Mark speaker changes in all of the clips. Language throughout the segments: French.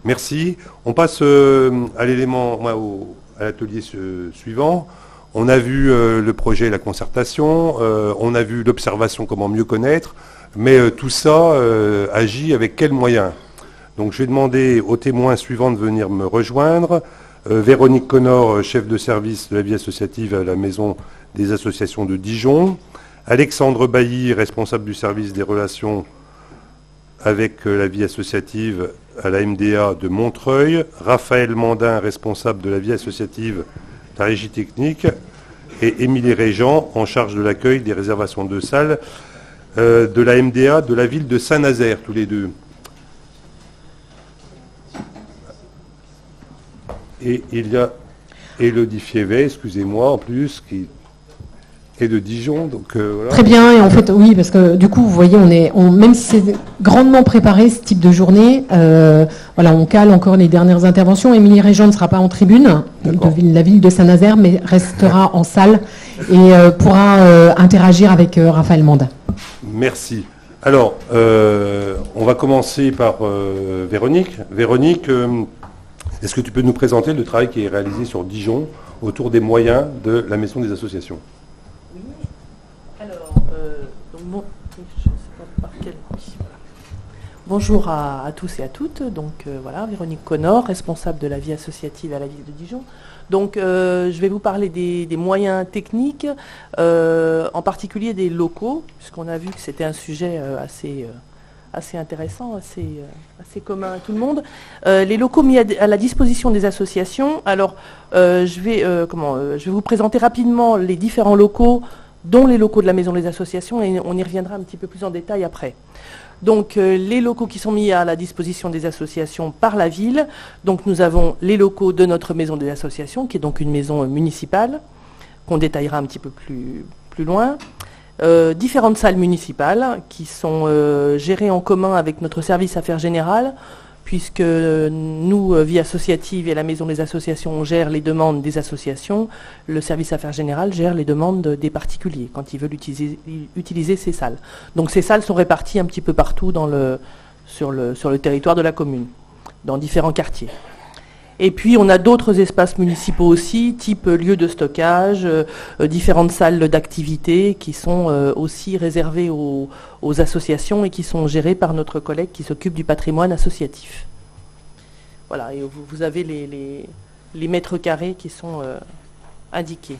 Speaker 1: Merci. On passe à l'élément, à l'atelier suivant. On a vu le projet et la concertation, on a vu l'observation, comment mieux connaître, mais tout ça agit avec quels moyens? Donc je vais demander aux témoins suivants de venir me rejoindre. Véronique Connor, chef de service de la vie associative à la Maison des associations de Dijon. Alexandre Bailly, responsable du service des relations avec la vie associative à la MDA de Montreuil. Raphaël Mandin, responsable de la vie associative de la régie technique. Et Émilie Régent, en charge de l'accueil des réservations de salles de la MDA de la ville de Saint-Nazaire, tous les deux. Et il y a Élodie Fievet, excusez-moi, en plus, qui est de Dijon. Donc, voilà.
Speaker 2: Très bien, et en fait, oui, parce que du coup, vous voyez, même si c'est grandement préparé, ce type de journée, voilà, on cale encore les dernières interventions. Émilie Régent ne sera pas en tribune de la ville de Saint-Nazaire, mais restera en salle et pourra interagir avec Raphaël Mandin.
Speaker 1: Merci. Alors, on va commencer par Véronique. Véronique, est-ce que tu peux nous présenter le travail qui est réalisé sur Dijon autour des moyens de la Maison des associations?
Speaker 3: Oui. Alors, je sais pas par quel... Bonjour à tous et à toutes. Donc voilà, Véronique Connor, responsable de la vie associative à la ville de Dijon. Donc je vais vous parler des moyens techniques, en particulier des locaux, puisqu'on a vu que c'était un sujet assez intéressant, assez commun à tout le monde. Les locaux mis à la disposition des associations. Alors, je vais vous présenter rapidement les différents locaux, dont les locaux de la Maison des associations, et on y reviendra un petit peu plus en détail après. Donc, les locaux qui sont mis à la disposition des associations par la ville. Donc, nous avons les locaux de notre Maison des associations, qui est donc une maison municipale, qu'on détaillera un petit peu plus loin. Différentes salles municipales qui sont gérées en commun avec notre service affaires générales, puisque nous, Vie associative et la Maison des associations, on gère les demandes des associations. Le service affaires générales gère les demandes des particuliers quand ils veulent utiliser ces salles. Donc ces salles sont réparties un petit peu partout sur le territoire de la commune, dans différents quartiers. Et puis, on a d'autres espaces municipaux aussi, type lieux de stockage, différentes salles d'activité qui sont aussi réservées aux associations et qui sont gérées par notre collègue qui s'occupe du patrimoine associatif. Voilà, et vous avez les mètres carrés qui sont indiqués.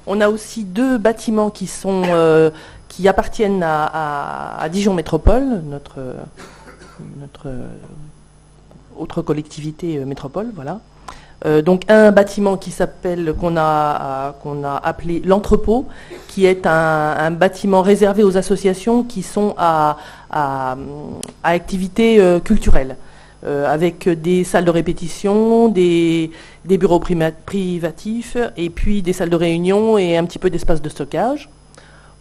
Speaker 3: On a aussi deux bâtiments qui appartiennent à Dijon Métropole, notre autre collectivité métropole, voilà. Donc un bâtiment qu'on a appelé l'entrepôt, qui est un bâtiment réservé aux associations qui sont à activités culturelles, avec des salles de répétition, des bureaux privatifs, et puis des salles de réunion et un petit peu d'espace de stockage,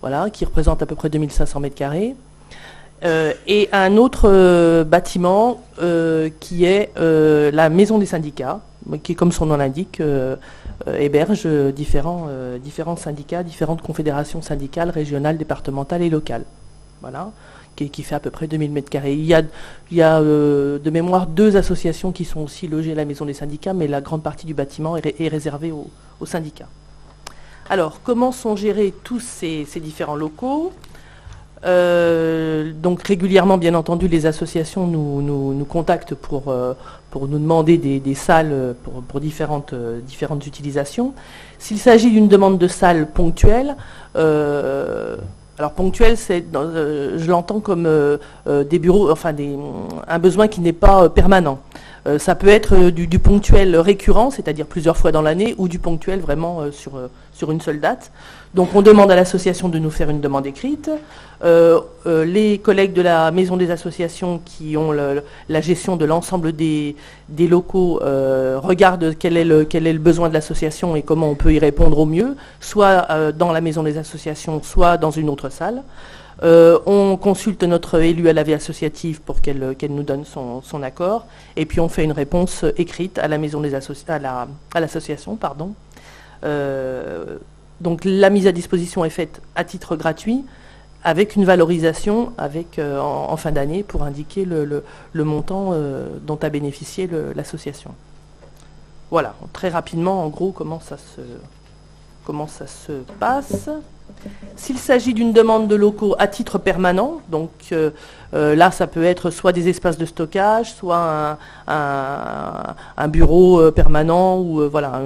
Speaker 3: voilà, qui représente à peu près 2500 mètres carrés. Et un autre bâtiment qui est la Maison des syndicats, qui, comme son nom l'indique, héberge différents syndicats, différentes confédérations syndicales, régionales, départementales et locales. Voilà, qui fait à peu près 2000 mètres carrés. Il y a de mémoire 2 associations qui sont aussi logées à la Maison des syndicats, mais la grande partie du bâtiment est réservée aux syndicats. Alors, comment sont gérés tous ces différents locaux ? Donc régulièrement, bien entendu, les associations nous contactent pour nous demander des salles pour différentes utilisations. S'il s'agit d'une demande de salle ponctuelle, alors ponctuelle, je l'entends comme des bureaux, enfin un besoin qui n'est pas permanent. Ça peut être du ponctuel récurrent, c'est-à-dire plusieurs fois dans l'année, ou du ponctuel vraiment sur une seule date. Donc on demande à l'association de nous faire une demande écrite. Les collègues de la Maison des associations qui ont la gestion de l'ensemble des locaux regardent quel est le besoin de l'association et comment on peut y répondre au mieux, soit dans la Maison des associations, soit dans une autre salle. On consulte notre élu à la vie associative pour qu'elle nous donne son accord, et puis on fait une réponse écrite à la Maison des à l'association, pardon. Donc la mise à disposition est faite à titre gratuit. avec une valorisation en fin d'année pour indiquer le montant dont a bénéficié l'association. Voilà, très rapidement, en gros, comment ça se passe. S'il s'agit d'une demande de locaux à titre permanent, donc là, ça peut être soit des espaces de stockage, soit un bureau permanent ou voilà,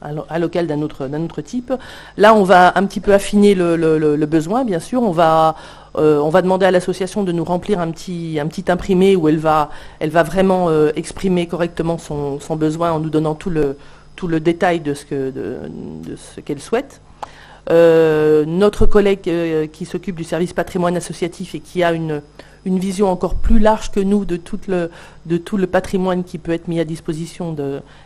Speaker 3: un local d'un autre type. Là, on va un petit peu affiner le besoin, bien sûr. On va demander à l'association de nous remplir un petit imprimé où elle va vraiment exprimer correctement son besoin en nous donnant tout le détail de ce qu'elle souhaite. Notre collègue qui s'occupe du service patrimoine associatif et qui a une vision encore plus large que nous de tout le patrimoine qui peut être mis à disposition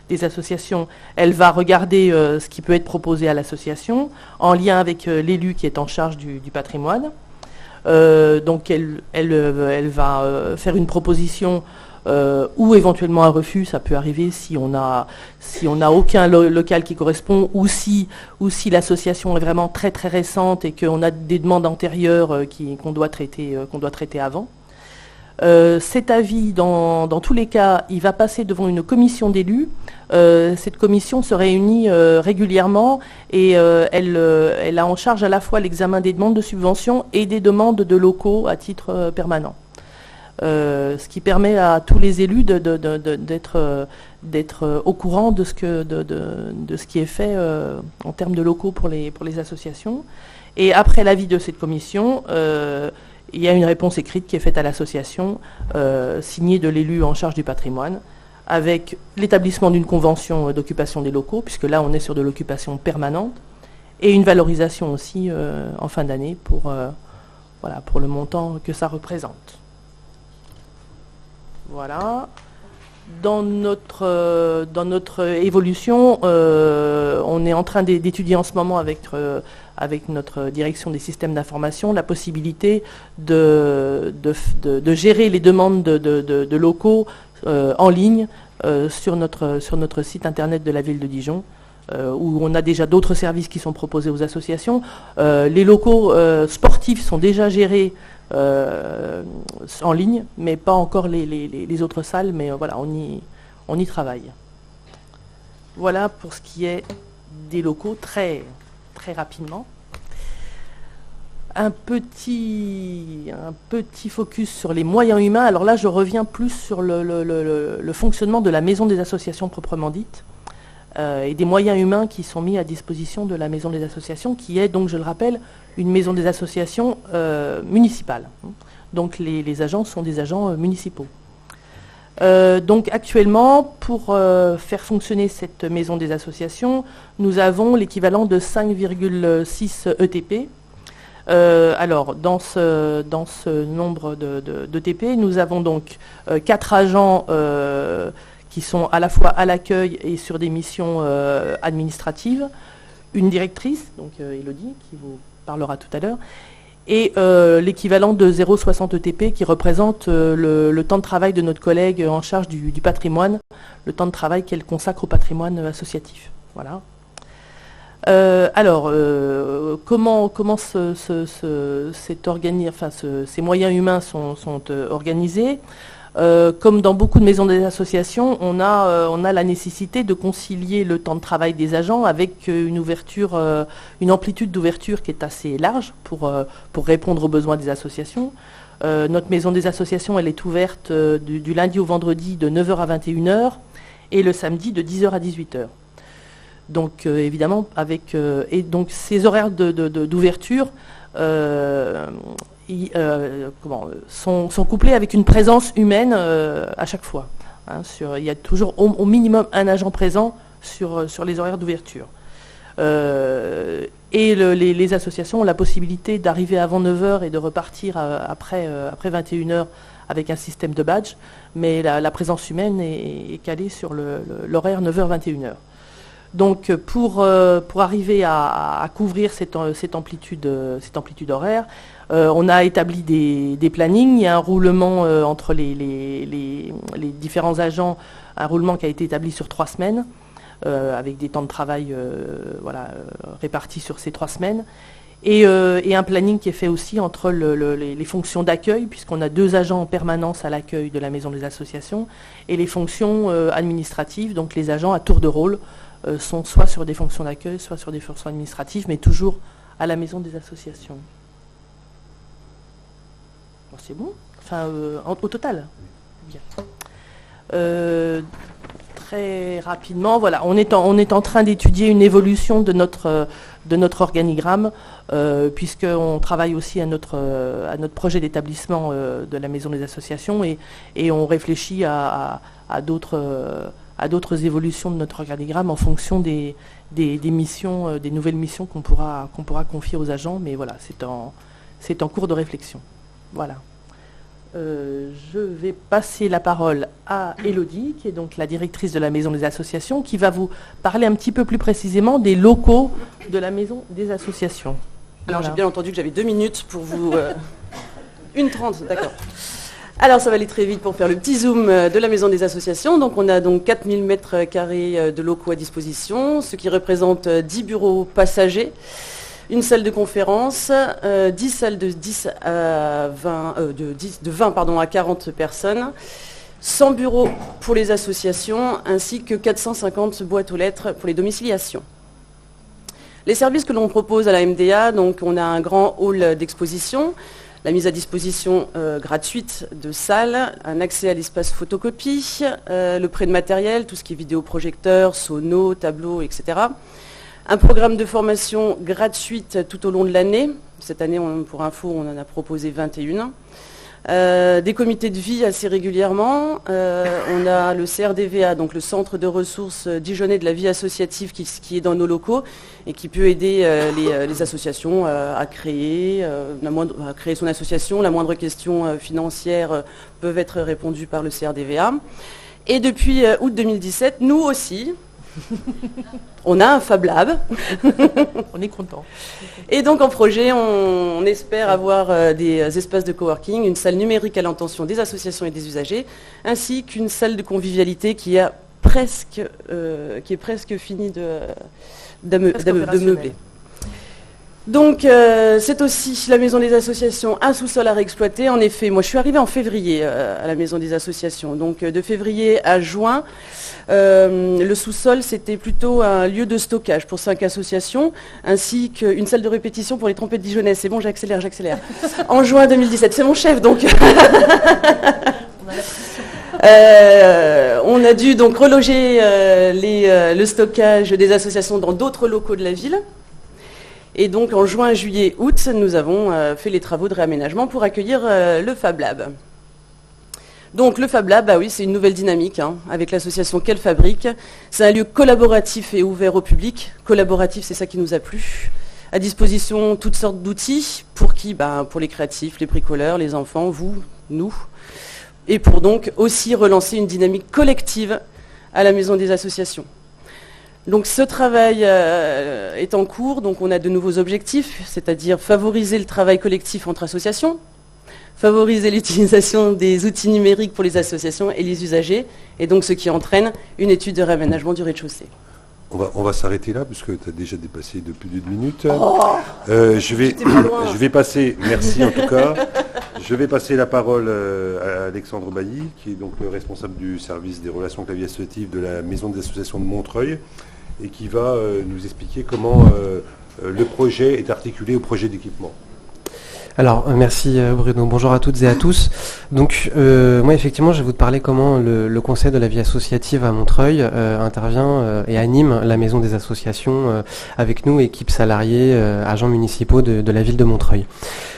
Speaker 3: des associations, elle va regarder ce qui peut être proposé à l'association en lien avec l'élu qui est en charge du patrimoine. Donc elle va faire une proposition ou éventuellement un refus, ça peut arriver si on n'a aucun local qui correspond ou si l'association est vraiment très très récente et qu'on a des demandes antérieures qu'on doit traiter avant. Cet avis, dans tous les cas, il va passer devant une commission d'élus. Cette commission se réunit régulièrement et elle a en charge à la fois l'examen des demandes de subventions et des demandes de locaux à titre permanent. Ce qui permet à tous les élus d'être au courant de ce qui est fait en termes de locaux pour les associations. Et après l'avis de cette commission, il y a une réponse écrite qui est faite à l'association, signée de l'élu en charge du patrimoine, avec l'établissement d'une convention d'occupation des locaux, puisque là on est sur de l'occupation permanente, et une valorisation aussi en fin d'année pour le montant que ça représente. Voilà. Dans notre évolution, on est en train d'étudier en ce moment avec notre direction des systèmes d'information la possibilité de gérer les demandes de locaux en ligne sur notre site internet de la ville de Dijon, où on a déjà d'autres services qui sont proposés aux associations. Les locaux sportifs sont déjà gérés en ligne, mais pas encore les autres salles, mais voilà, on y travaille. Voilà pour ce qui est des locaux, très, très rapidement. Un petit focus sur les moyens humains. Alors là, je reviens plus sur le fonctionnement de la maison des associations proprement dite, et des moyens humains qui sont mis à disposition de la maison des associations, qui est donc, je le rappelle, une maison des associations municipale. Donc les agents sont des agents municipaux. Donc actuellement, pour faire fonctionner cette maison des associations, nous avons l'équivalent de 5,6 ETP. Alors, dans ce nombre d'ETP, nous avons donc 4 agents qui sont à la fois à l'accueil et sur des missions administratives, une directrice, donc Elodie, qui vous parlera tout à l'heure, et l'équivalent de 0,60 ETP qui représente le temps de travail de notre collègue en charge du patrimoine, le temps de travail qu'elle consacre au patrimoine associatif. Voilà. Alors, comment ces moyens humains sont organisés? Comme dans beaucoup de maisons des associations, on a la nécessité de concilier le temps de travail des agents avec une amplitude d'ouverture qui est assez large pour répondre aux besoins des associations. Notre maison des associations, elle est ouverte du lundi au vendredi de 9h à 21h et le samedi de 10h à 18h. Donc évidemment, et donc ces horaires d'ouverture sont couplés avec une présence humaine à chaque fois. Hein, il y a toujours au minimum un agent présent sur les horaires d'ouverture. Et les associations ont la possibilité d'arriver avant 9h et de repartir après 21h avec un système de badge, mais la présence humaine est calée sur l'horaire 9h-21h. Donc pour arriver à couvrir cette amplitude horaire, on a établi des plannings. Il y a un roulement entre les différents agents, un roulement qui a été établi sur 3 semaines, avec des temps de travail répartis sur ces 3 semaines. Et un planning qui est fait aussi entre les fonctions d'accueil, puisqu'on a 2 agents en permanence à l'accueil de la Maison des Associations, et les fonctions administratives, donc les agents à tour de rôle sont soit sur des fonctions d'accueil, soit sur des fonctions administratives, mais toujours à la Maison des Associations. Bon, c'est bon, enfin, au total. Bien. Très rapidement, voilà, on est en train d'étudier une évolution de notre organigramme, puisqu'on travaille aussi à notre projet d'établissement de la Maison des Associations, et on réfléchit à d'autres évolutions de notre organigramme en fonction des missions, des nouvelles missions qu'on pourra confier aux agents, mais voilà, c'est en cours de réflexion. Voilà. Je vais passer la parole à Élodie, qui est donc la directrice de la Maison des Associations, qui va vous parler un petit peu plus précisément des locaux de la Maison des Associations.
Speaker 4: Alors j'ai bien entendu que j'avais 2 minutes pour vous... 1:30, d'accord. Alors ça va aller très vite pour faire le petit zoom de la Maison des Associations. Donc on a donc 4000 mètres carrés de locaux à disposition, ce qui représente 10 bureaux passagers, une salle de conférence, 10 salles de 20 à 40 personnes, 100 bureaux pour les associations, ainsi que 450 boîtes aux lettres pour les domiciliations. Les services que l'on propose à la MDA, donc on a un grand hall d'exposition, la mise à disposition gratuite de salles, un accès à l'espace photocopie, le prêt de matériel, tout ce qui est vidéoprojecteur, sono, tableau, etc. Un programme de formation gratuite tout au long de l'année. Cette année, pour info, on en a proposé 21. Des comités de vie assez régulièrement. On a le CRDVA, donc le Centre de ressources dijonnais de la vie associative qui est dans nos locaux et qui peut aider les associations à créer son association. La moindre question financière peuvent être répondues par le CRDVA. Et depuis août 2017, nous aussi, on a un Fab Lab.
Speaker 3: On est content.
Speaker 4: Et donc en projet, on espère avoir des espaces de coworking, une salle numérique à l'intention des associations et des usagers, ainsi qu'une salle de convivialité qui est presque finie de meubler. Donc c'est aussi la Maison des Associations, un sous-sol à réexploiter. En effet, moi je suis arrivée en février à la Maison des Associations. Donc de février à juin, le sous-sol c'était plutôt un lieu de stockage pour 5 associations, ainsi qu'une salle de répétition pour les trompettes dijonnaises. C'est bon, j'accélère. En juin 2017, c'est mon chef donc. On a dû donc reloger le stockage des associations dans d'autres locaux de la ville. Et donc en juin, juillet, août, nous avons fait les travaux de réaménagement pour accueillir le Fab Lab. Donc le Fab Lab, oui, c'est une nouvelle dynamique avec l'association Quelle Fabrique. C'est un lieu collaboratif et ouvert au public. Collaboratif, c'est ça qui nous a plu. À disposition toutes sortes d'outils. Pour qui ? Pour les créatifs, les bricoleurs, les enfants, vous, nous. Et pour donc aussi relancer une dynamique collective à la Maison des Associations. Donc ce travail est en cours, donc on a de nouveaux objectifs, c'est-à-dire favoriser le travail collectif entre associations, favoriser l'utilisation des outils numériques pour les associations et les usagers, et donc ce qui entraîne une étude de réaménagement du rez-de-chaussée.
Speaker 1: On va s'arrêter là, puisque tu as déjà dépassé de plus d'une minute.
Speaker 4: Oh,
Speaker 1: je vais passer, merci en tout cas, je vais passer la parole à Alexandre Bailly, qui est donc le responsable du service des relations avec la vie associative de la Maison des Associations de Montreuil, et qui va nous expliquer comment le projet est articulé au projet d'équipement.
Speaker 5: Alors, merci Bruno. Bonjour à toutes et à tous. Donc, moi, effectivement, je vais vous parler comment le Conseil de la vie associative à Montreuil intervient et anime la Maison des Associations avec nous, équipe salariée, agents municipaux de la ville de Montreuil.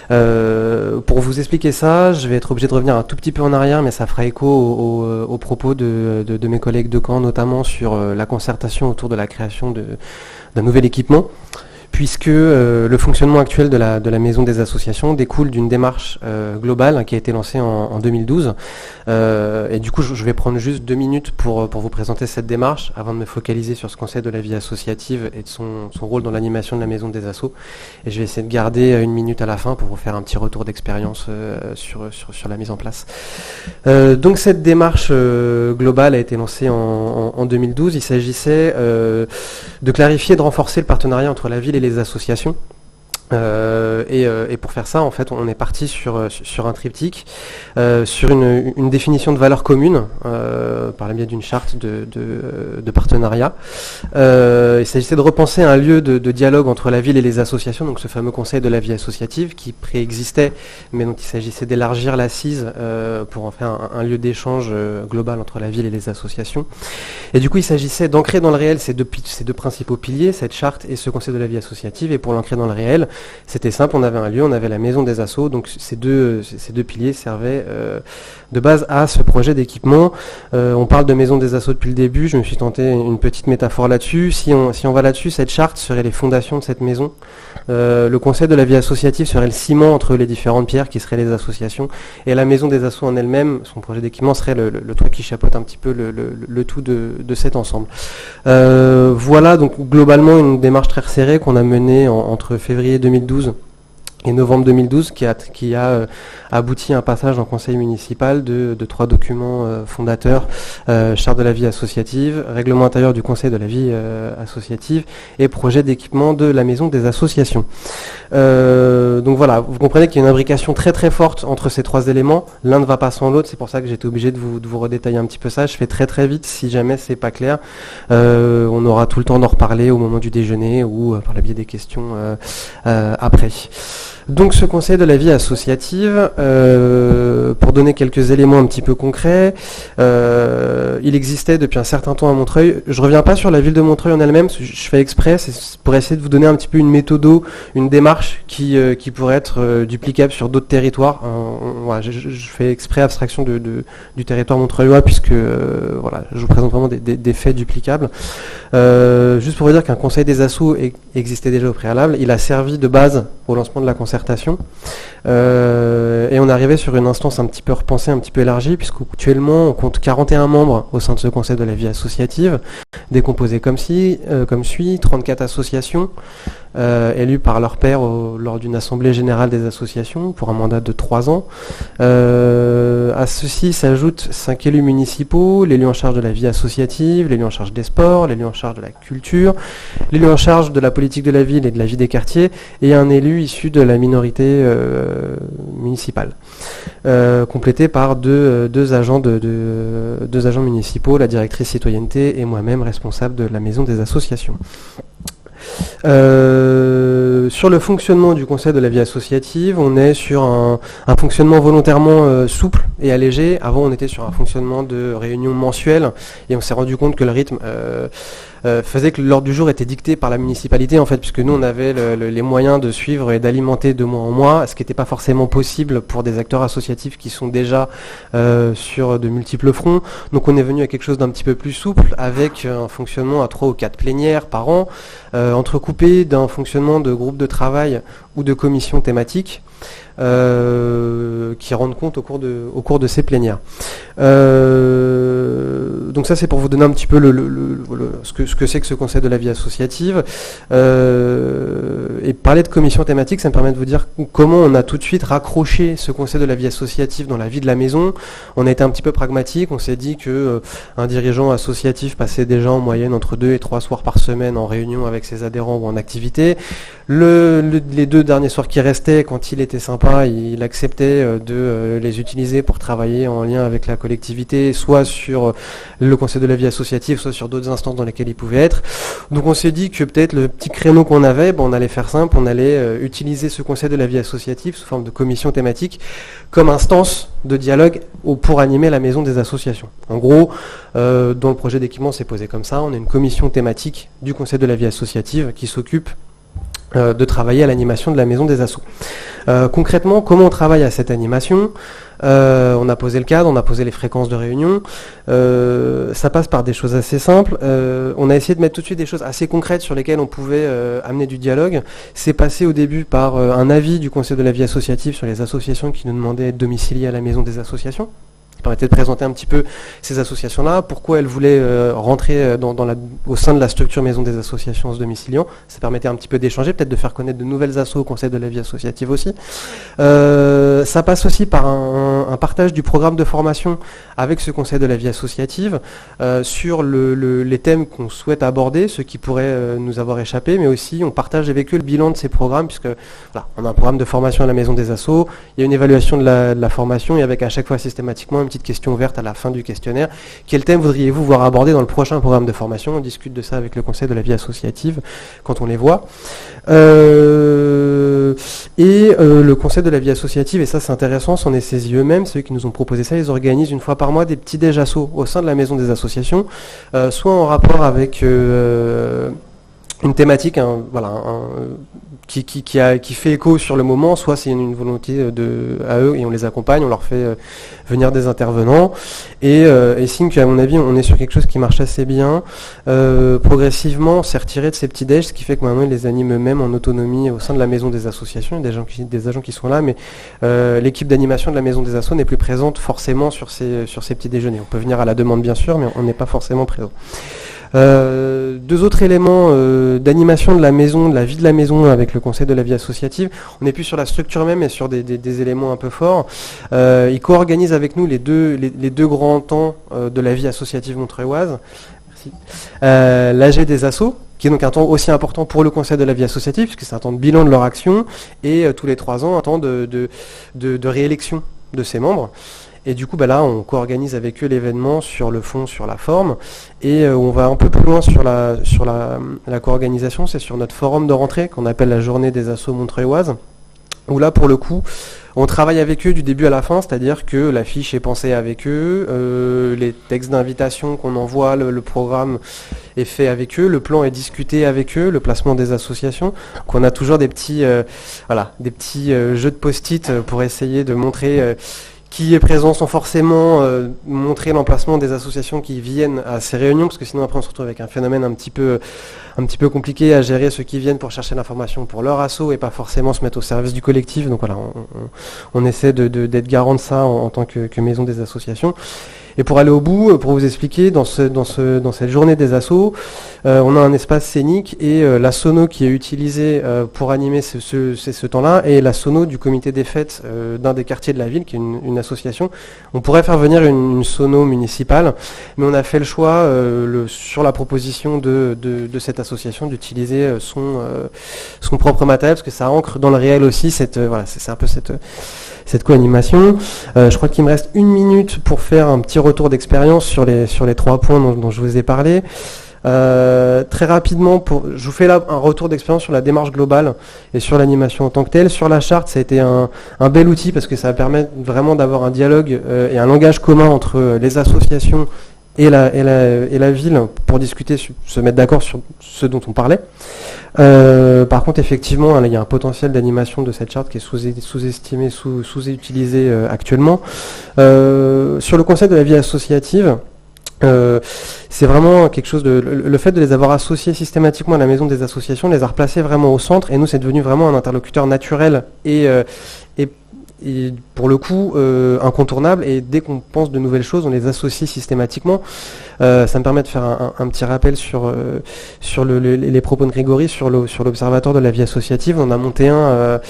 Speaker 5: Pour vous expliquer ça, je vais être obligé de revenir un tout petit peu en arrière, mais ça fera écho aux propos de mes collègues de Caen, notamment sur la concertation autour de la création d'un nouvel équipement, puisque le fonctionnement actuel de la Maison des Associations découle d'une démarche globale qui a été lancée en 2012. Et du coup, je vais prendre juste 2 minutes pour vous présenter cette démarche, avant de me focaliser sur ce Conseil de la vie associative et de son rôle dans l'animation de la Maison des Assos. Et je vais essayer de garder 1 minute à la fin pour vous faire un petit retour d'expérience sur la mise en place. Donc cette démarche globale a été lancée en 2012. Il s'agissait de clarifier et de renforcer le partenariat entre la ville et les associations, Et pour faire ça, en fait, on est parti sur un triptyque, sur une définition de valeurs communes par le biais d'une charte de partenariat. Il s'agissait de repenser un lieu de dialogue entre la ville et les associations, donc ce fameux conseil de la vie associative qui préexistait, mais dont il s'agissait d'élargir l'assise pour en faire un lieu d'échange global entre la ville et les associations. Et du coup, il s'agissait d'ancrer dans le réel ces deux principaux piliers, cette charte et ce conseil de la vie associative. Et pour l'ancrer dans le réel, c'était simple, on avait un lieu, on avait la maison des assos, donc ces deux piliers servaient de base à ce projet d'équipement. On parle de maison des assos depuis le début, je me suis tenté une petite métaphore là-dessus. Si on va là-dessus, cette charte serait les fondations de cette maison. Le conseil de la vie associative serait le ciment entre les différentes pierres qui seraient les associations. Et la maison des assos en elle-même, son projet d'équipement serait le toit qui chapeaute un petit peu le tout de cet ensemble. Voilà donc globalement une démarche très resserrée qu'on a menée entre février 2012 et novembre 2012 qui a abouti à un passage en conseil municipal de 3 documents fondateurs, charte de la vie associative, règlement intérieur du conseil de la vie associative et projet d'équipement de la maison des associations. Donc voilà, vous comprenez qu'il y a une imbrication très très forte entre ces 3 éléments. L'un ne va pas sans l'autre, c'est pour ça que j'étais obligé de vous redétailler un petit peu ça. Je fais très très vite si jamais c'est pas clair. On aura tout le temps d'en reparler au moment du déjeuner ou par le biais des questions après. Donc ce conseil de la vie associative, pour donner quelques éléments un petit peu concrets, il existait depuis un certain temps à Montreuil. Je ne reviens pas sur la ville de Montreuil en elle-même, je fais exprès, c'est pour essayer de vous donner un petit peu une méthodo, une démarche qui pourrait être duplicable sur d'autres territoires. Voilà, je fais exprès abstraction du territoire montreuillois puisque voilà, je vous présente vraiment des faits duplicables. Juste pour vous dire qu'un conseil des assos existait déjà au préalable, il a servi de base au lancement de la concertation. Et on est arrivé sur une instance un petit peu repensée, un petit peu élargie, puisqu'actuellement on compte 41 membres au sein de ce conseil de la vie associative, décomposés comme suit, 34 associations, élus par leurs pairs lors d'une assemblée générale des associations pour un mandat de 3 ans. À ceci s'ajoutent 5 élus municipaux, l'élu en charge de la vie associative, l'élu en charge des sports, l'élu en charge de la culture, l'élu en charge de la politique de la ville et de la vie des quartiers, et un élu issu de la minorité municipale, complété par deux agents municipaux, la directrice citoyenneté et moi-même responsable de la maison des associations. Sur le fonctionnement du conseil de la vie associative, on est sur un fonctionnement volontairement souple et allégé. Avant, on était sur un fonctionnement de réunion mensuelle et on s'est rendu compte que le rythme faisait que l'ordre du jour était dicté par la municipalité, en fait, puisque nous, on avait les moyens de suivre et d'alimenter de mois en mois, ce qui n'était pas forcément possible pour des acteurs associatifs qui sont déjà sur de multiples fronts. Donc on est venu à quelque chose d'un petit peu plus souple, avec un fonctionnement à 3 ou 4 plénières par an, entrecoupé d'un fonctionnement de groupes de travail ou de commissions thématiques qui rendent compte au cours de ces plénières. Donc ça, c'est pour vous donner un petit peu ce que c'est que ce conseil de la vie associative. Et parler de commission thématique, ça me permet de vous dire comment on a tout de suite raccroché ce conseil de la vie associative dans la vie de la maison. On a été un petit peu pragmatique, on s'est dit que un dirigeant associatif passait déjà en moyenne entre 2 et 3 soirs par semaine en réunion avec ses adhérents ou en activité. Les 2 derniers soirs qui restaient, quand il était sympa, il acceptait de les utiliser pour travailler en lien avec la collectivité, soit sur le conseil de la vie associative, soit sur d'autres instances dans lesquelles il pouvait être. Donc on s'est dit que peut-être le petit créneau qu'on avait, on allait faire simple, on allait utiliser ce conseil de la vie associative sous forme de commission thématique comme instance de dialogue pour animer la maison des associations. En gros, dans le projet d'équipement, c'est posé comme ça, on a une commission thématique du conseil de la vie associative qui s'occupe de travailler à l'animation de la maison des assos. Concrètement, comment on travaille à cette animation ? On a posé le cadre, on a posé les fréquences de réunion. Ça passe par des choses assez simples. On a essayé de mettre tout de suite des choses assez concrètes sur lesquelles on pouvait amener du dialogue. C'est passé au début par un avis du conseil de la vie associative sur les associations qui nous demandaient d'être domiciliées à la maison des associations. qui permettait de présenter un petit peu ces associations-là, pourquoi elles voulaient rentrer au sein de la structure maison des associations en se domiciliant. Ça permettait un petit peu d'échanger, peut-être de faire connaître de nouvelles assos au Conseil de la vie associative aussi. Ça passe aussi par un partage du programme de formation avec ce Conseil de la vie associative sur les thèmes qu'on souhaite aborder, ceux qui pourraient nous avoir échappé, mais aussi on partage avec eux le bilan de ces programmes, puisque voilà, on a un programme de formation à la maison des assos, il y a une évaluation de la formation, et avec à chaque fois systématiquement une petite question ouverte à la fin du questionnaire. Quel thème voudriez-vous voir aborder dans le prochain programme de formation? On discute de ça avec le Conseil de la vie associative quand on les voit. Le Conseil de la vie associative, et ça c'est intéressant, s'en est saisi eux-mêmes, ceux qui nous ont proposé ça, ils organisent une fois par mois des petits déj assos au sein de la maison des associations, soit en rapport avec une thématique, qui fait écho sur le moment, soit c'est une volonté à eux et on les accompagne, on leur fait venir des intervenants et signe qu'à mon avis on est sur quelque chose qui marche assez bien. Progressivement on s'est retiré de ces petits déj, ce qui fait que maintenant ils les animent eux-mêmes en autonomie au sein de la maison des associations. Il y a des agents qui sont là, mais l'équipe d'animation de la maison des assos n'est plus présente forcément sur ces petits déjeuners. On peut venir à la demande bien sûr, mais on n'est pas forcément présent. Deux autres éléments d'animation de la maison, de la vie de la maison avec le Conseil de la vie associative. On n'est plus sur la structure même, mais sur des éléments un peu forts. Ils co-organisent avec nous les deux grands temps de la vie associative montreuilloise. Merci. L'AG des assos, qui est donc un temps aussi important pour le Conseil de la vie associative, puisque c'est un temps de bilan de leur action, et tous les 3 ans, un temps de réélection de ses membres. Et du coup, là, on co-organise avec eux l'événement sur le fond, sur la forme. Et on va un peu plus loin sur la co-organisation. C'est sur notre forum de rentrée qu'on appelle la journée des assos montreuilloises. Où là, pour le coup, on travaille avec eux du début à la fin, c'est-à-dire que l'affiche est pensée avec eux, les textes d'invitation qu'on envoie, le programme est fait avec eux, le plan est discuté avec eux, le placement des associations. Donc on a toujours des petits jeux de post-it pour essayer de montrer qui est présent sans forcément montrer l'emplacement des associations qui viennent à ces réunions, parce que sinon après on se retrouve avec un phénomène un petit peu compliqué à gérer, ceux qui viennent pour chercher l'information pour leur asso et pas forcément se mettre au service du collectif. Donc voilà, on essaie d'être garant de ça en tant que maison des associations. Et pour aller au bout, pour vous expliquer, dans cette journée des assos, on a un espace scénique et la sono qui est utilisée pour animer ce temps-là est la sono du comité des fêtes d'un des quartiers de la ville, qui est une association. On pourrait faire venir une sono municipale, mais on a fait le choix, sur la proposition de cette association, d'utiliser son propre matériel, parce que ça ancre dans le réel aussi c'est un peu cette co-animation. Je crois qu'il me reste 1 minute pour faire un petit retour d'expérience sur les 3 points dont je vous ai parlé. Très rapidement, je vous fais là un retour d'expérience sur la démarche globale et sur l'animation en tant que telle. Sur la charte, ça a été un bel outil parce que ça permet vraiment d'avoir un dialogue et un langage commun entre les associations et la ville pour discuter, se mettre d'accord sur ce dont on parlait. Par contre, effectivement, il y a un potentiel d'animation de cette charte qui est sous-estimé, sous-utilisé actuellement. Sur le Conseil de la vie associative, c'est vraiment quelque chose le fait de les avoir associés systématiquement à la maison des associations, les a replacés vraiment au centre, et nous c'est devenu vraiment un interlocuteur naturel et pour le coup incontournable, et dès qu'on pense de nouvelles choses, on les associe systématiquement. Ça me permet de faire un petit rappel sur les propos de Grégory sur l'Observatoire de la vie associative. On a monté un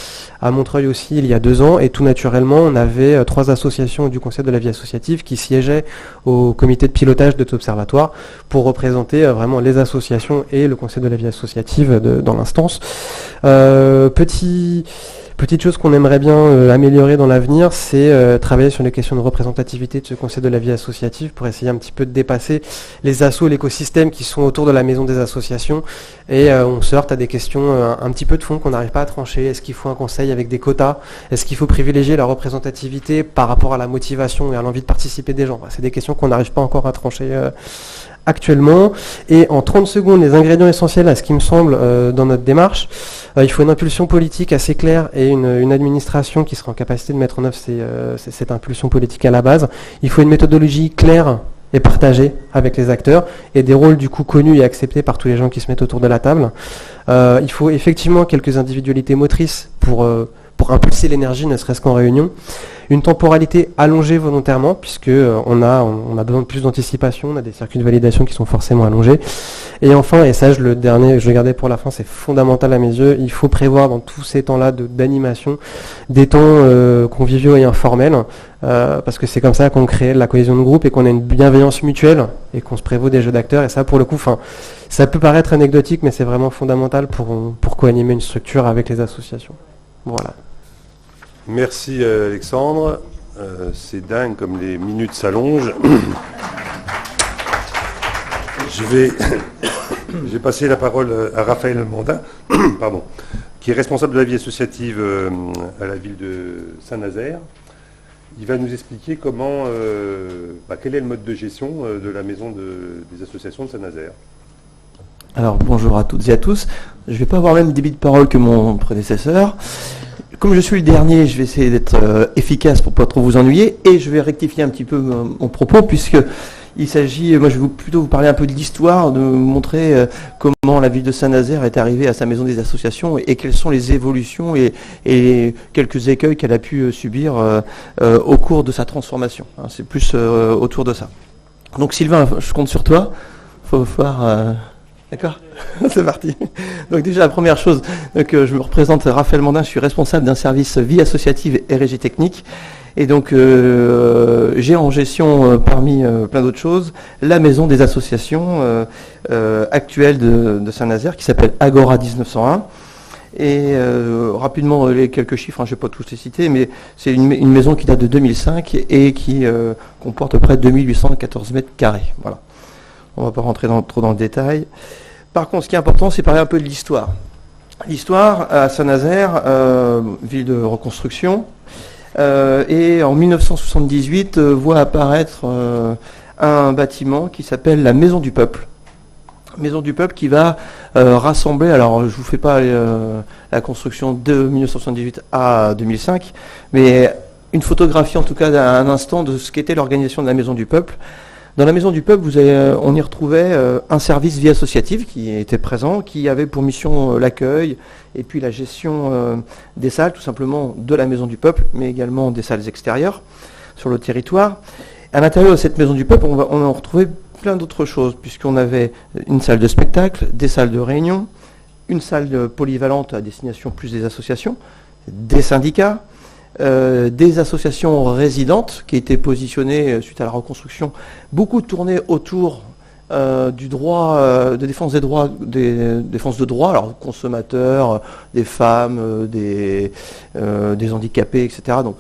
Speaker 5: à Montreuil aussi il y a 2 ans, et tout naturellement on avait 3 associations du Conseil de la vie associative qui siégeaient au comité de pilotage de cet observatoire pour représenter vraiment les associations et le Conseil de la vie associative dans l'instance. Petite chose qu'on aimerait bien améliorer dans l'avenir, c'est travailler sur les questions de représentativité de ce Conseil de la vie associative pour essayer un petit peu de dépasser les assos, l'écosystème qui sont autour de la maison des associations. Et on se heurte à des questions un petit peu de fond qu'on n'arrive pas à trancher. Est-ce qu'il faut un conseil avec des quotas? Est-ce qu'il faut privilégier la représentativité par rapport à la motivation et à l'envie de participer des gens? C'est des questions qu'on n'arrive pas encore à trancher actuellement. Et en 30 secondes, les ingrédients essentiels à ce qui me semble dans notre démarche. Il faut une impulsion politique assez claire et une administration qui sera en capacité de mettre en œuvre cette impulsion politique à la base. Il faut une méthodologie claire et partagée avec les acteurs et des rôles du coup connus et acceptés par tous les gens qui se mettent autour de la table. Il faut effectivement quelques individualités motrices pour impulser l'énergie, ne serait-ce qu'en réunion. Une temporalité allongée volontairement, puisque on a besoin de plus d'anticipation, on a des circuits de validation qui sont forcément allongés. Et enfin, et ça je le gardais pour la fin, c'est fondamental à mes yeux, il faut prévoir dans tous ces temps-là d'animation des temps conviviaux et informels, parce que c'est comme ça qu'on crée la cohésion de groupe et qu'on a une bienveillance mutuelle et qu'on se prévaut des jeux d'acteurs. Et ça, pour le coup, ça peut paraître anecdotique, mais c'est vraiment fondamental pour co-animer une structure avec les associations. Voilà.
Speaker 1: Merci Alexandre. C'est dingue comme les minutes s'allongent. Je vais passer la parole à Raphaël Mandin, pardon, qui est responsable de la vie associative à la ville de Saint-Nazaire. Il va nous expliquer quel est le mode de gestion de la maison des associations de Saint-Nazaire.
Speaker 6: Alors bonjour à toutes et à tous. Je ne vais pas avoir le même débit de parole que mon prédécesseur. Comme je suis le dernier, je vais essayer d'être efficace pour ne pas trop vous ennuyer et je vais rectifier un petit peu mon propos puisque il s'agit, moi je vais plutôt vous parler un peu de l'histoire, de vous montrer comment la ville de Saint-Nazaire est arrivée à sa maison des associations et quelles sont les évolutions et quelques écueils qu'elle a pu subir au cours de sa transformation. C'est plus autour de ça. Donc Sylvain, je compte sur toi. Faut faire... D'accord. C'est parti. Donc déjà la première chose, je me représente Raphaël Mandin, je suis responsable d'un service vie associative et régie technique. Et donc j'ai en gestion parmi plein d'autres choses la maison des associations actuelle de Saint-Nazaire qui s'appelle Agora 1901. Et rapidement les quelques chiffres, je ne vais pas tous les citer, mais c'est une maison qui date de 2005 et qui comporte à peu près 2814 mètres carrés. Voilà. On ne va pas rentrer trop dans le détail. Par contre, ce qui est important, c'est parler un peu de l'histoire. L'histoire à Saint-Nazaire, ville de reconstruction, et en 1978 voit apparaître un bâtiment qui s'appelle la Maison du Peuple. Maison du Peuple qui va rassembler, alors je ne vous fais pas la construction de 1978 à 2005, mais une photographie en tout cas d'un instant de ce qu'était l'organisation de la Maison du Peuple. Dans la Maison du Peuple, on y retrouvait un service vie associative qui était présent, qui avait pour mission l'accueil et puis la gestion des salles, tout simplement de la Maison du Peuple, mais également des salles extérieures sur le territoire. À l'intérieur de cette Maison du Peuple, on en retrouvait plein d'autres choses, puisqu'on avait une salle de spectacle, des salles de réunion, une salle polyvalente à destination plus des associations, des syndicats, des associations résidentes qui étaient positionnées suite à la reconstruction, beaucoup tournées autour du droit, de défense des droits, des défenses de droits, alors consommateurs, des femmes, des handicapés, etc. Donc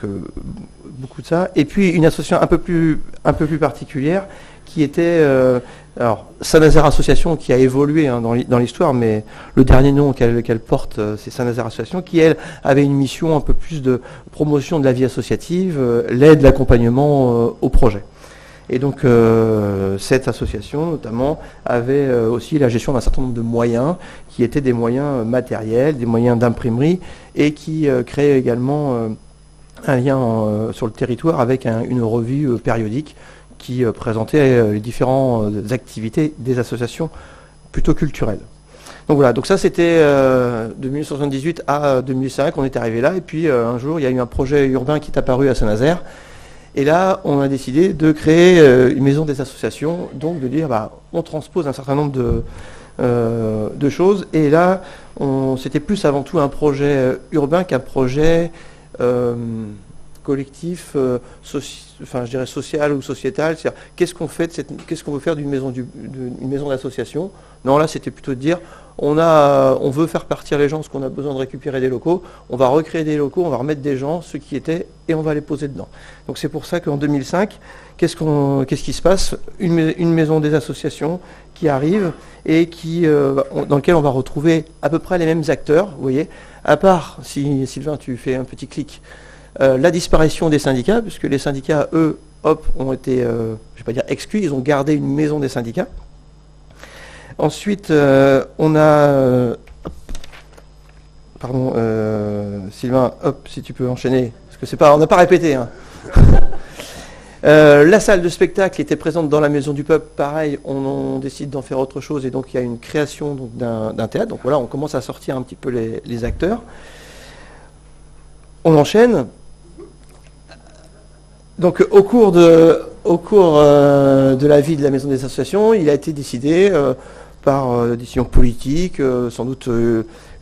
Speaker 6: beaucoup de ça. Et puis une association un peu plus particulière qui était alors Saint-Nazaire Association, qui a évolué dans l'histoire, mais le dernier nom qu'elle porte, c'est Saint-Nazaire Association, qui elle avait une mission un peu plus de promotion de la vie associative, l'aide, l'accompagnement au projet. Et donc cette association notamment avait aussi la gestion d'un certain nombre de moyens qui étaient des moyens matériels, des moyens d'imprimerie et qui créaient également un lien sur le territoire avec une revue périodique qui présentait les différentes activités des associations plutôt culturelles. Donc voilà, donc ça c'était de 1978 à 2005, on est arrivé là, et puis un jour il y a eu un projet urbain qui est apparu à Saint-Nazaire, et là on a décidé de créer une maison des associations, donc de dire on transpose un certain nombre de choses, et là c'était plus avant tout un projet urbain qu'un projet collectif, je dirais social ou sociétal, c'est-à-dire qu'est-ce qu'on veut faire d'une maison d'association. Non, là c'était plutôt de dire on veut faire partir les gens parce qu'on a besoin de récupérer des locaux, on va recréer des locaux, on va remettre des gens, ceux qui étaient, et on va les poser dedans. Donc c'est pour ça qu'en 2005, qu'est-ce qui se passe, une maison des associations qui arrive et dans laquelle on va retrouver à peu près les mêmes acteurs, vous voyez, à part, si Sylvain tu fais un petit clic, la disparition des syndicats, puisque les syndicats, eux, ont été, je ne vais pas dire exclus, ils ont gardé une maison des syndicats. Ensuite, on a... pardon, Sylvain, si tu peux enchaîner, parce que on n'a pas répété. La salle de spectacle était présente dans la Maison du Peuple, pareil, on décide d'en faire autre chose, et donc il y a une création d'un théâtre. Donc voilà, on commence à sortir un petit peu les acteurs. On enchaîne. Donc au cours de la vie de la Maison des Associations, il a été décidé par décision politique, sans doute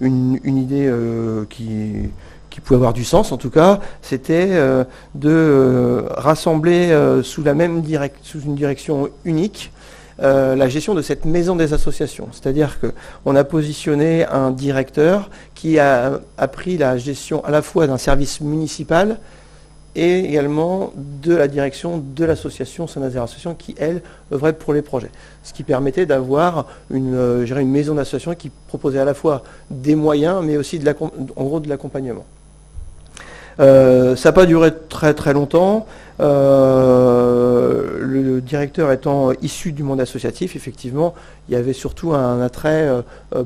Speaker 6: une idée qui pouvait avoir du sens en tout cas, c'était de rassembler sous une direction unique la gestion de cette maison des associations. C'est-à-dire qu'on a positionné un directeur qui a pris la gestion à la fois d'un service municipal et également de la direction de l'association Saint-Nazaire Association qui, elle, œuvrait pour les projets. Ce qui permettait d'avoir une maison d'association qui proposait à la fois des moyens, mais aussi de l'accompagnement. Ça n'a pas duré très très longtemps. Le directeur étant issu du monde associatif, effectivement, il y avait surtout un attrait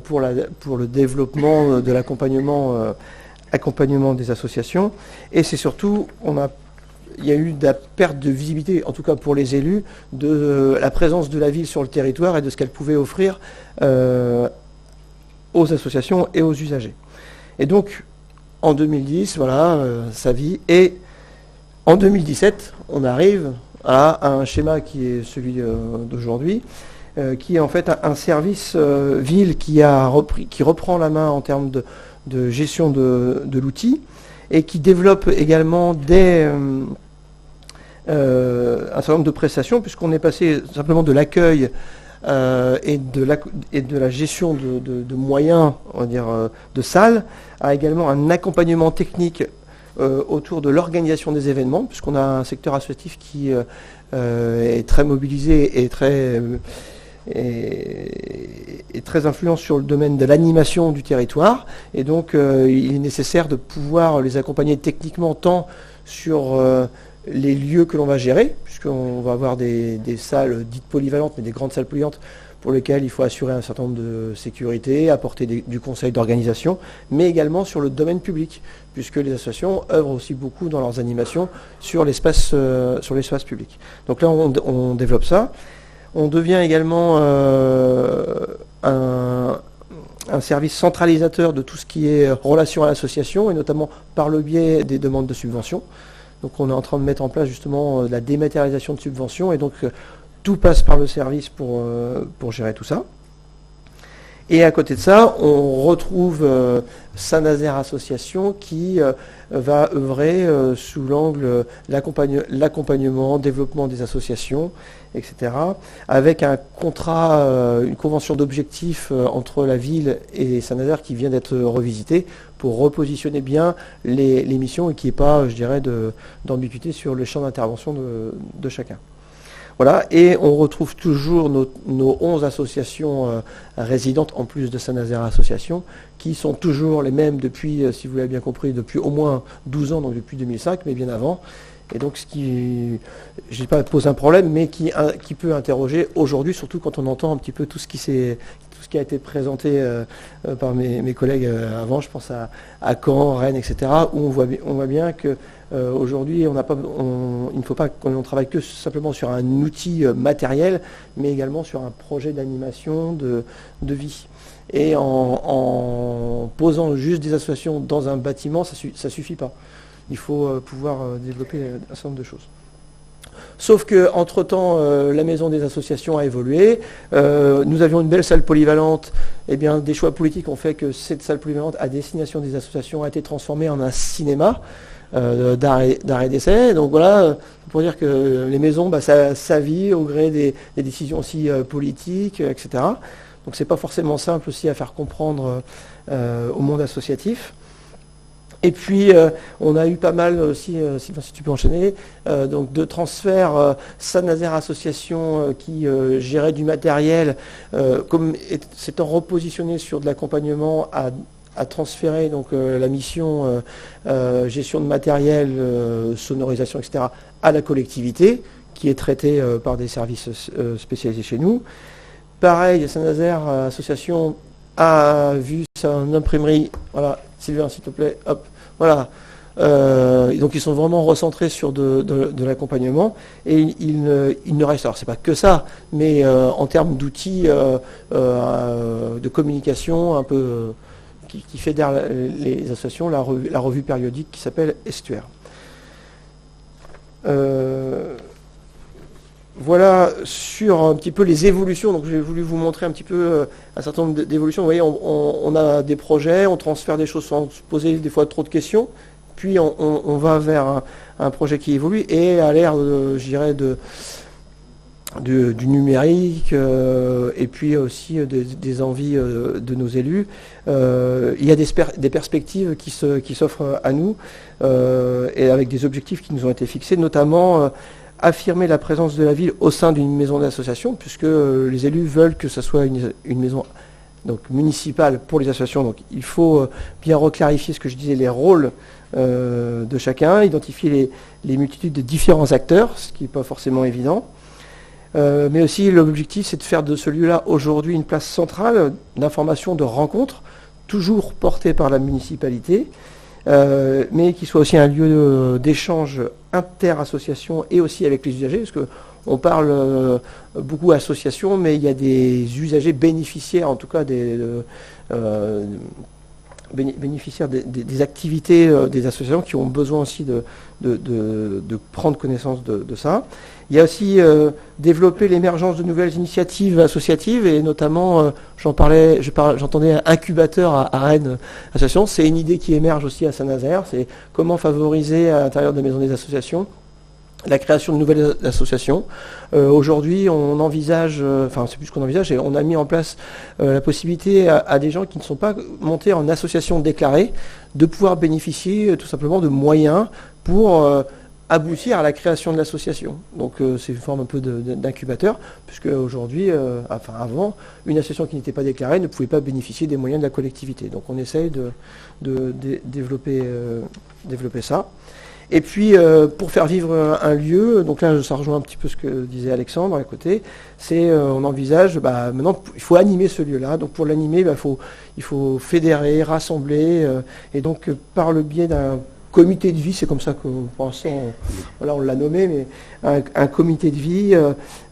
Speaker 6: pour le développement de l'accompagnement des associations. Et c'est surtout, il y a eu de la perte de visibilité, en tout cas pour les élus, de la présence de la ville sur le territoire et de ce qu'elle pouvait offrir aux associations et aux usagers. Et donc, en 2010, voilà, sa vie. Et en 2017, on arrive à un schéma qui est celui d'aujourd'hui, qui est en fait un service ville qui reprend la main en termes de gestion de l'outil et qui développe également un certain nombre de prestations, puisqu'on est passé simplement de l'accueil et de la gestion de moyens, on va dire, de salles, à également un accompagnement technique autour de l'organisation des événements, puisqu'on a un secteur associatif qui est très mobilisé et très influent sur le domaine de l'animation du territoire. Et donc, il est nécessaire de pouvoir les accompagner techniquement, tant sur les lieux que l'on va gérer, puisqu'on va avoir des salles dites polyvalentes, mais des grandes salles polyvalentes pour lesquelles il faut assurer un certain nombre de sécurité, apporter du conseil d'organisation, mais également sur le domaine public, puisque les associations œuvrent aussi beaucoup dans leurs animations sur l'espace public. Donc là, on développe ça. On devient également un service centralisateur de tout ce qui est relation à l'association, et notamment par le biais des demandes de subventions. Donc on est en train de mettre en place justement la dématérialisation de subventions, et donc tout passe par le service pour gérer tout ça. Et à côté de ça, on retrouve Saint-Nazaire Association qui va œuvrer sous l'angle l'accompagnement, développement des associations, etc. Avec un contrat, une convention d'objectifs entre la ville et Saint-Nazaire qui vient d'être revisitée pour repositionner bien les missions et qu'il n'y ait pas, je dirais, d'ambiguïté sur le champ d'intervention de chacun. Voilà, et on retrouve toujours nos 11 associations résidentes, en plus de Saint-Nazaire Association, qui sont toujours les mêmes depuis, si vous l'avez bien compris, depuis au moins 12 ans, donc depuis 2005, mais bien avant. Et donc, ce qui, je ne dis pas pose un problème, mais qui peut interroger aujourd'hui, surtout quand on entend un petit peu tout ce qui a été présenté par mes collègues avant, je pense à Caen, Rennes, etc., où on voit bien que aujourd'hui, il ne faut pas qu'on travaille que simplement sur un outil matériel, mais également sur un projet d'animation de vie. Et en posant juste des associations dans un bâtiment, ça ne suffit pas. Il faut pouvoir développer un certain nombre de choses. Sauf qu'entre-temps, la maison des associations a évolué. Nous avions une belle salle polyvalente. Eh bien, des choix politiques ont fait que cette salle polyvalente à destination des associations a été transformée en un cinéma d'art et d'essai. Donc voilà, pour dire que les maisons, ça vit au gré des décisions aussi politiques, etc. Donc c'est pas forcément simple aussi à faire comprendre au monde associatif. Et puis, on a eu pas mal aussi, si tu peux enchaîner, donc de transferts Saint-Nazaire Association qui gérait du matériel, comme s'étant repositionné sur de l'accompagnement, à transférer donc la mission gestion de matériel, sonorisation, etc., à la collectivité, qui est traitée par des services spécialisés chez nous. Pareil, Saint-Nazaire Association a vu son imprimerie, voilà, Sylvain, s'il te plaît, hop, voilà. Donc ils sont vraiment recentrés sur de l'accompagnement, et il ne reste, alors c'est pas que ça, mais en termes d'outils de communication un peu qui fédère les associations, la revue périodique qui s'appelle Estuaire. Voilà sur un petit peu les évolutions. Donc j'ai voulu vous montrer un petit peu un certain nombre d'évolutions. Vous voyez, on a des projets, on transfère des choses sans se poser des fois trop de questions. Puis on va vers un projet qui évolue et à l'ère, je dirais, du numérique et puis aussi des envies de nos élus. Il y a des perspectives qui s'offrent à nous et avec des objectifs qui nous ont été fixés, notamment affirmer la présence de la ville au sein d'une maison d'association, puisque les élus veulent que ce soit une maison donc, municipale pour les associations. Donc il faut bien reclarifier ce que je disais, les rôles de chacun, identifier les multitudes de différents acteurs, ce qui n'est pas forcément évident. Mais aussi l'objectif, c'est de faire de ce lieu-là aujourd'hui une place centrale d'information, de rencontre, toujours portée par la municipalité, mais qui soit aussi un lieu d'échange inter-association et aussi avec les usagers, parce qu'on parle beaucoup associations, mais il y a des usagers bénéficiaires, en tout cas bénéficiaires des activités des associations qui ont besoin aussi de prendre connaissance de ça. Il y a aussi développer l'émergence de nouvelles initiatives associatives et notamment, j'entendais un incubateur à Rennes Association. C'est une idée qui émerge aussi à Saint-Nazaire. C'est comment favoriser à l'intérieur des maisons des associations la création de nouvelles associations. Aujourd'hui, on envisage, c'est plus qu'on envisage, et on a mis en place la possibilité à des gens qui ne sont pas montés en association déclarée de pouvoir bénéficier tout simplement de moyens pour aboutir à la création de l'association. Donc c'est une forme un peu d'incubateur, puisque aujourd'hui, avant, une association qui n'était pas déclarée ne pouvait pas bénéficier des moyens de la collectivité. Donc on essaye de développer ça. Et puis, pour faire vivre un lieu, donc là, ça rejoint un petit peu ce que disait Alexandre à côté, on envisage, maintenant, il faut animer ce lieu-là. Donc, pour l'animer, il faut fédérer, rassembler, et donc, par le biais d'un comité de vie, c'est comme ça que, pour l'instant, on l'a nommé, mais un comité de vie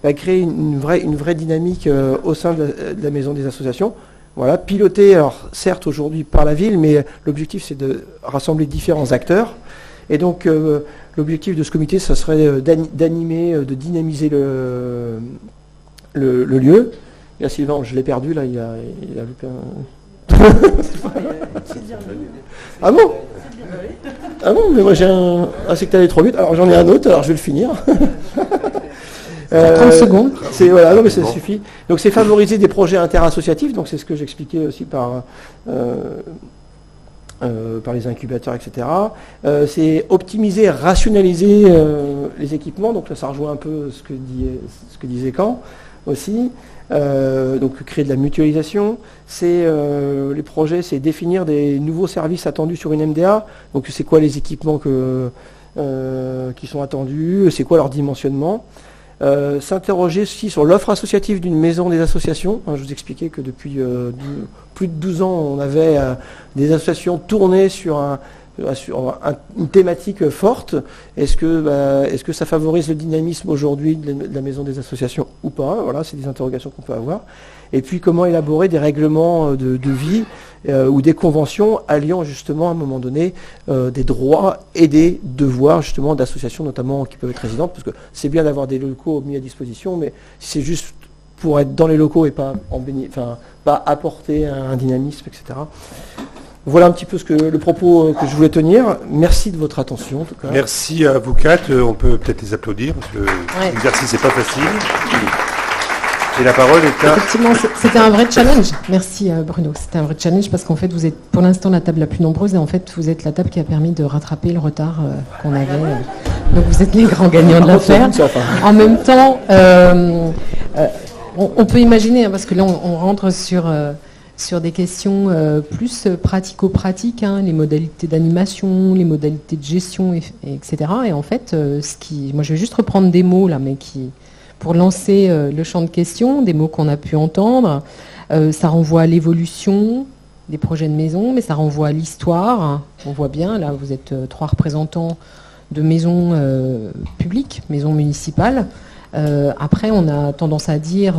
Speaker 6: va créer une vraie dynamique au sein de la maison des associations. Voilà, piloté, alors, certes, aujourd'hui, par la ville, mais l'objectif, c'est de rassembler différents acteurs. Et donc, l'objectif de ce comité, ça serait d'animer, de dynamiser le lieu. Et là, Sylvain, je l'ai perdu, là, il a loupé un... Ah bon? Ah bon, mais moi j'ai un... Ah, c'est que t'allais trop vite. Alors j'en ai un autre, alors je vais le finir.
Speaker 2: 30 secondes.
Speaker 6: Voilà, non mais ça suffit. Donc c'est favoriser des projets interassociatifs, donc c'est ce que j'expliquais aussi par les incubateurs, etc. C'est optimiser, rationaliser les équipements, donc là ça rejoint un peu ce que disait Caen aussi. Donc créer de la mutualisation, les projets, c'est définir des nouveaux services attendus sur une MDA, donc c'est quoi les équipements qui sont attendus, c'est quoi leur dimensionnement. S'interroger aussi sur l'offre associative d'une maison des associations. Je vous expliquais que depuis plus de 12 ans, on avait des associations tournées sur une thématique forte. Est-ce que ça favorise le dynamisme aujourd'hui de la maison des associations ou pas? Voilà, c'est des interrogations qu'on peut avoir. Et puis comment élaborer des règlements de vie ou des conventions alliant justement à un moment donné des droits et des devoirs justement d'associations notamment qui peuvent être résidentes, parce que c'est bien d'avoir des locaux mis à disposition, mais si c'est juste pour être dans les locaux et pas pas apporter un dynamisme, etc. Voilà un petit peu le propos que je voulais tenir. Merci de votre attention en tout cas.
Speaker 1: Merci à vous quatre. On peut peut-être les applaudir parce que l'exercice n'est pas facile. Et la parole est à...
Speaker 2: Effectivement, c'était un vrai challenge. Merci Bruno. C'était un vrai challenge parce qu'en fait, vous êtes pour l'instant la table la plus nombreuse et en fait, vous êtes la table qui a permis de rattraper le retard qu'on avait. Donc vous êtes les grands gagnants de l'affaire. En même temps, on peut imaginer, parce que là, on rentre sur des questions plus pratico-pratiques, les modalités d'animation, les modalités de gestion, etc. Et en fait, moi je vais juste reprendre des mots là, mais pour lancer le champ de questions, des mots qu'on a pu entendre, ça renvoie à l'évolution des projets de maison, mais ça renvoie à l'histoire. On voit bien, là vous êtes 3 représentants de maisons publiques, maisons municipales. Après, on a tendance à dire,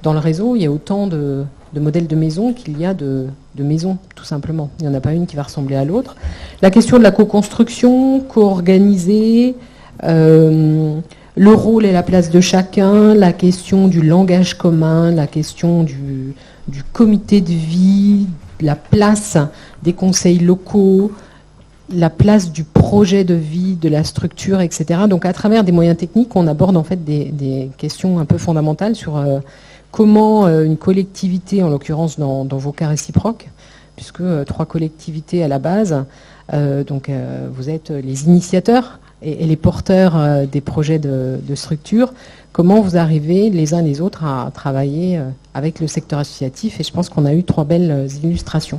Speaker 2: dans le réseau, il y a autant de modèles de maisons qu'il y a de maisons, tout simplement. Il n'y en a pas une qui va ressembler à l'autre. La question de la co-construction, co-organisée, Le rôle et la place de chacun, la question du langage commun, la question du comité de vie, la place des conseils locaux, la place du projet de vie, de la structure, etc. Donc à travers des moyens techniques, on aborde en fait des questions un peu fondamentales sur comment une collectivité, en l'occurrence dans vos cas réciproques, puisque 3 collectivités à la base, donc vous êtes les initiateurs et les porteurs des projets de structure, comment vous arrivez les uns les autres à travailler avec le secteur associatif, et je pense qu'on a eu 3 belles illustrations.